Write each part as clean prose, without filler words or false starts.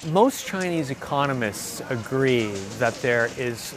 Most Chinese economists agree that there is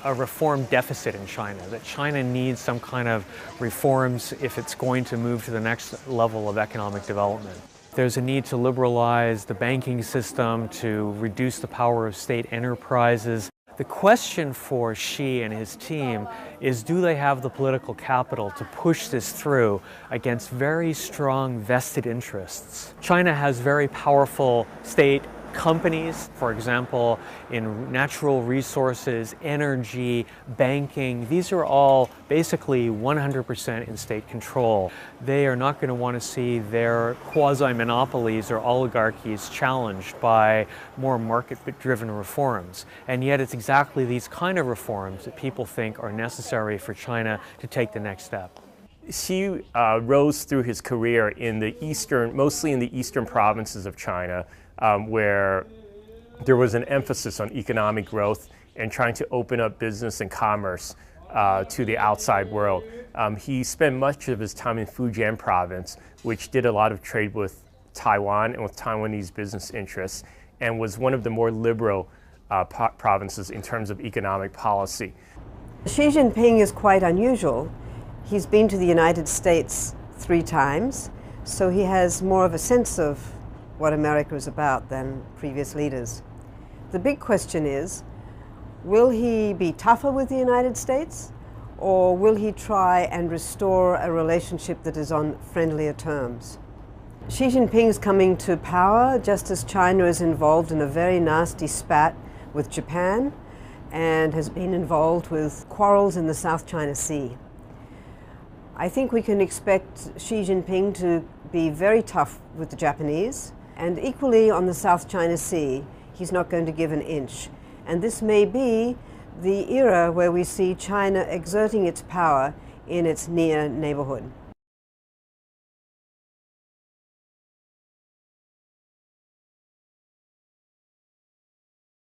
a reform deficit in China, that China needs some kind of reforms if it's going to move to the next level of economic development. There's a need to liberalize the banking system, to reduce the power of state enterprises. The question for Xi and his team is, do they have the political capital to push this through against very strong vested interests? China has very powerful state companies, for example, in natural resources, energy, banking. These are all basically 100% in state control. They are not going to want to see their quasi-monopolies or oligarchies challenged by more market-driven reforms. And yet it's exactly these kind of reforms that people think are necessary for China to take the next step. Xi rose through his career in the mostly in the eastern provinces of China, where there was an emphasis on economic growth and trying to open up business and commerce to the outside world. He spent much of his time in Fujian province, which did a lot of trade with Taiwan and with Taiwanese business interests, and was one of the more liberal provinces in terms of economic policy. Xi Jinping is quite unusual. He's been to the United States 3 times, so he has more of a sense of what America is about than previous leaders. The big question is, will he be tougher with the United States, or will he try and restore a relationship that is on friendlier terms? Xi Jinping's coming to power just as China is involved in a very nasty spat with Japan and has been involved with quarrels in the South China Sea. I think we can expect Xi Jinping to be very tough with the Japanese, and equally on the South China Sea, he's not going to give an inch. And this may be the era where we see China exerting its power in its near neighborhood.